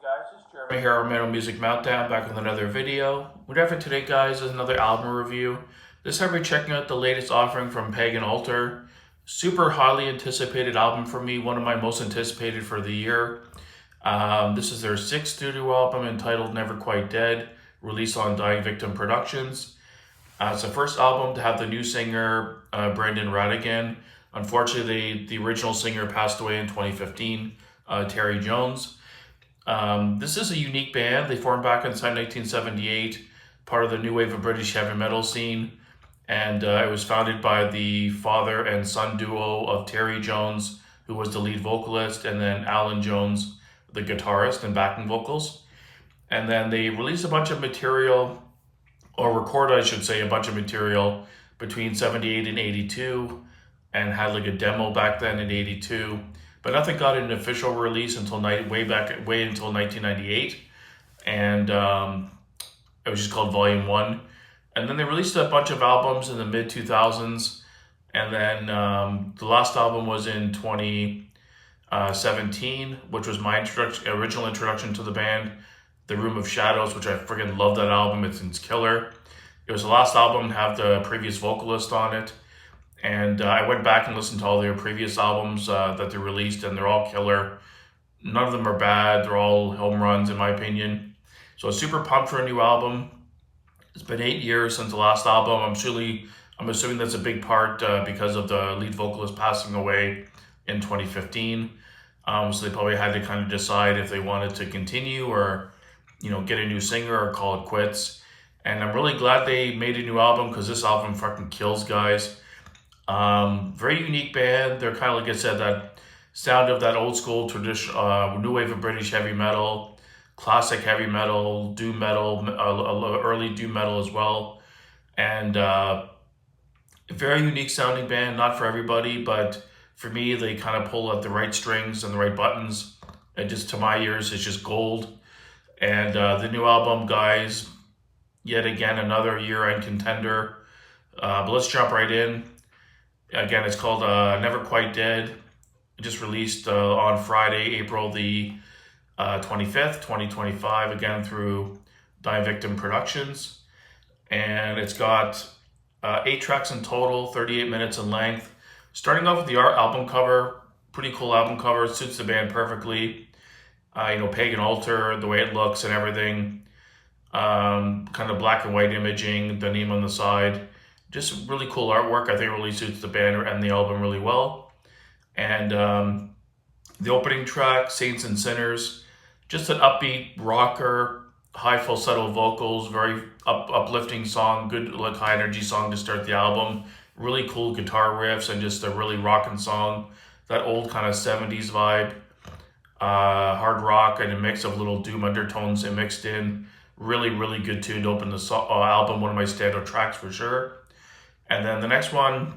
Guys, it's Jeremy here on Metal Music Meltdown, back with another video. What we have for today, guys, is another album review. This time we're checking out the latest offering from Pagan. Super highly anticipated album for me, one of my most anticipated for the year. This is their sixth studio album entitled Never Quite Dead, released on Dying Victim Productions. It's the first album to have the new singer, Brendan Radigan. Unfortunately, the original singer passed away in 2015, Terry Jones. This is a unique band. They formed back in 1978, part of the new wave of British heavy metal scene. And it was founded by the father and son duo of Terry Jones, who was the lead vocalist, and then Alan Jones, the guitarist and backing vocals. And then they released a bunch of material, or recorded, I should say, a bunch of material between 78 and 82, and had like a demo back then in 82. But nothing got an official release until way until 1998, and it was just called Volume 1. And then they released a bunch of albums in the mid 2000s, and then the last album was in 2017, which was my original introduction to the band, The Room of Shadows, which I freaking love that album. It's killer. It was the last album to have the previous vocalist on it. And I went back and listened to all their previous albums that they released, and they're all killer. None of them are bad. They're all home runs, in my opinion. So super pumped for a new album. It's been 8 years since the last album. I'm assuming that's a big part because of the lead vocalist passing away in 2015. So they probably had to kind of decide if they wanted to continue or, get a new singer or call it quits. And I'm really glad they made a new album, because this album fucking kills, guys. Very unique band. They're kind of, like I said, that sound of that old school traditional new wave of British heavy metal, classic heavy metal, doom metal, early doom metal as well, and very unique sounding band. Not for everybody, but for me, they kind of pull at the right strings and the right buttons. And just to my ears, it's just gold. And the new album, guys, yet again another year-end contender. But let's jump right in. Again, it's called Never Quite Dead. It just released on Friday, April the 25th, 2025, again through Dying Victim Productions. And it's got 8 tracks in total, 38 minutes in length. Starting off with the album cover, pretty cool album cover. It suits the band perfectly. Pagan Altar, the way it looks and everything. Kind of black and white imaging, the name on the side. Just really cool artwork. I think it really suits the band and the album really well. And the opening track, Saints and Sinners, just an upbeat rocker, high falsetto vocals, very uplifting song, good like high energy song to start the album. Really cool guitar riffs and just a really rocking song. That old kind of 70s vibe. Hard rock and a mix of little doom undertones mixed in. Really, really good tune to open the album. One of my standout tracks for sure. And then the next one,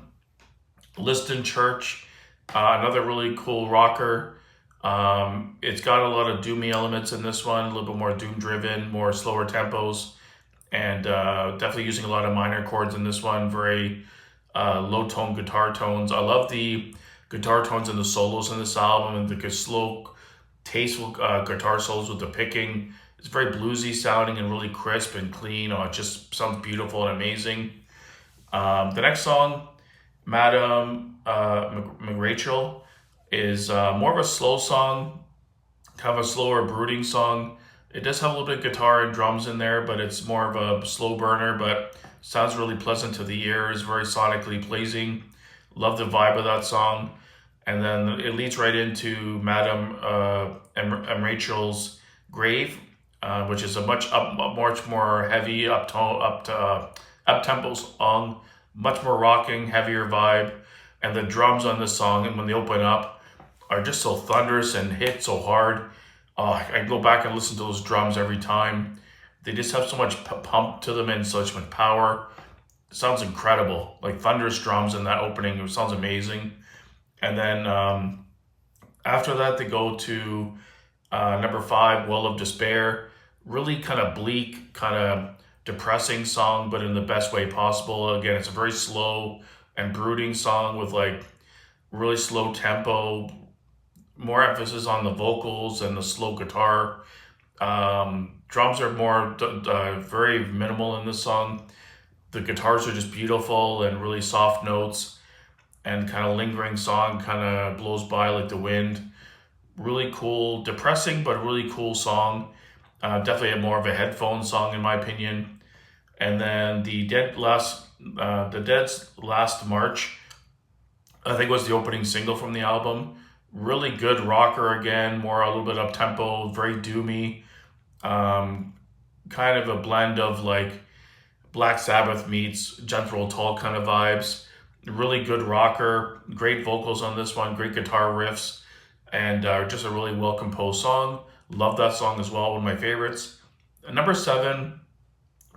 Liston Church, another really cool rocker. It's got a lot of doomy elements in this one, a little bit more doom-driven, more slower tempos, and definitely using a lot of minor chords in this one, very low-tone guitar tones. I love the guitar tones and the solos in this album, and the slow, tasteful guitar solos with the picking. It's very bluesy sounding and really crisp and clean. It just sounds beautiful and amazing. The next song, Madam McRachel, is more of a slow song, kind of a slower brooding song. It does have a little bit of guitar and drums in there, but it's more of a slow burner, but sounds really pleasant to the ears, very sonically pleasing. Love the vibe of that song. And then it leads right into Madam Rachel's Grave, which is a much more heavy up-tempo song, much more rocking, heavier vibe, and the drums on this song, and when they open up, are just so thunderous and hit so hard. I go back and listen to those drums every time. They just have so much pump to them and so much power. It sounds incredible, like thunderous drums in that opening. It sounds amazing. And then after that, they go to number 5, Well of Despair. Really kind of bleak, kind of depressing song, but in the best way possible. Again, it's a very slow and brooding song with like really slow tempo, more emphasis on the vocals and the slow guitar. Drums are more very minimal in this song. The guitars are just beautiful and really soft notes and kind of lingering song, kind of blows by like the wind. Really cool, depressing but really cool song. Definitely more of a headphone song in my opinion. And then the Dead's Last March, I think was the opening single from the album. Really good rocker again, more a little bit up tempo, very doomy. Um, Kind of a blend of like Black Sabbath meets Jethro Tull kind of vibes. Really good rocker, great vocals on this one, great guitar riffs, and just a really well composed song. Love that song as well, one of my favorites. Number seven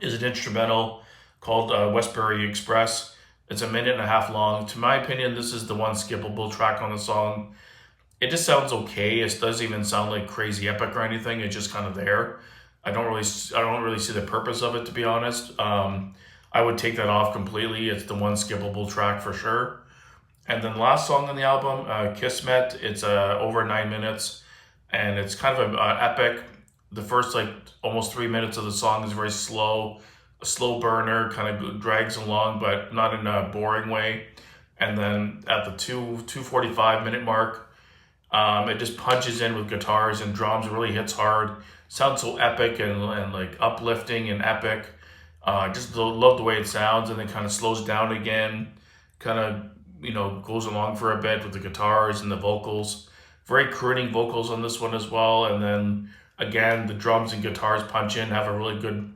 is an instrumental called Westbury Express. It's a minute and a half long. To my opinion, this is the one skippable track on the song. It just sounds okay. It doesn't even sound like crazy epic or anything. It's just kind of there. I don't really see the purpose of it, to be honest. I would take that off completely. It's the one skippable track for sure. And then the last song on the album, Kismet. It's over 9 minutes, and it's kind of an epic. The first like almost 3 minutes of the song is very slow, a slow burner, kind of drags along, but not in a boring way. And then at the 2:45 minute mark, it just punches in with guitars and drums. It really hits hard. Sounds so epic and like uplifting and epic. Just love the way it sounds, and then kind of slows down again. Kind of goes along for a bit with the guitars and the vocals. Very crooning vocals on this one as well. And then again, the drums and guitars punch in, have a really good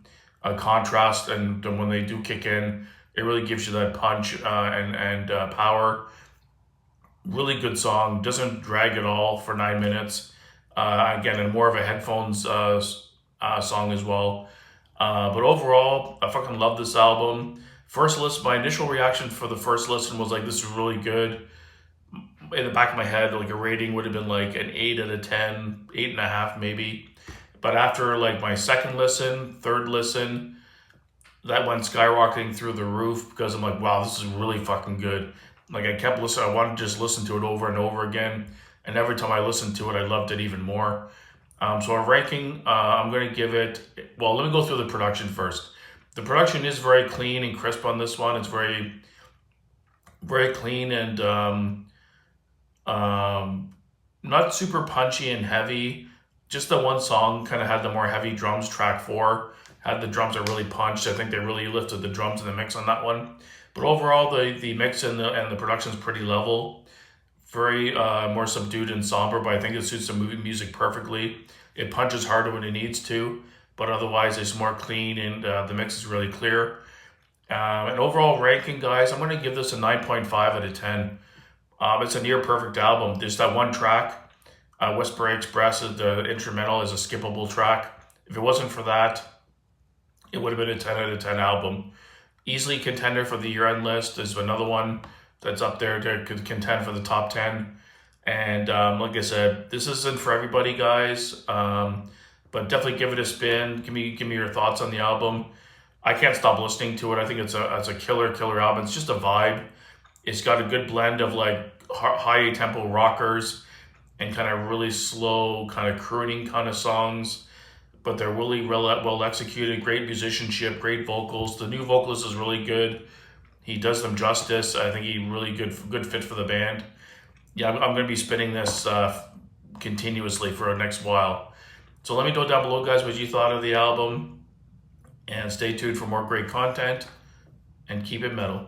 contrast, and then when they do kick in, it really gives you that punch and power. Really good song, doesn't drag at all for 9 minutes. Again, and more of a headphones song as well. But overall, I fucking love this album. First listen, my initial reaction for the first listen was like, this is really good. In the back of my head, like a rating would have been like an 8 out of 10, 8.5 maybe. But after like my second listen, third listen, that went skyrocketing through the roof because I'm like, wow, this is really fucking good. Like I kept listening, I wanted to just listen to it over and over again. And every time I listened to it, I loved it even more. So our ranking, I'm going to give it, well, let me go through the production first. The production is very clean and crisp on this one. It's very, very clean and not super punchy and heavy. Just the one song kind of had the more heavy drums, track 4. Had the drums that really punched. I think they really lifted the drums in the mix on that one. But overall, the mix and the production is pretty level. Very more subdued and somber, but I think it suits the movie music perfectly. It punches harder when it needs to, but otherwise it's more clean and the mix is really clear. And overall ranking, guys, I'm going to give this a 9.5 out of 10. It's a near perfect album. There's that one track, Whisper Express, the instrumental is a skippable track. If it wasn't for that, it would have been a 10 out of 10 album. Easily contender for the year-end list. There's another one that's up there to contend for the top 10. And like I said, this isn't for everybody, guys. But definitely give it a spin. Give me your thoughts on the album. I can't stop listening to it. I think it's a killer album. It's just a vibe. It's got a good blend of like high tempo rockers and kind of really slow, kind of crooning kind of songs. But they're really well executed. Great musicianship, great vocals. The new vocalist is really good. He does them justice. I think he really good fit for the band. Yeah, I'm going to be spinning this continuously for the next while. So let me know down below, guys, what you thought of the album. And stay tuned for more great content. And keep it metal.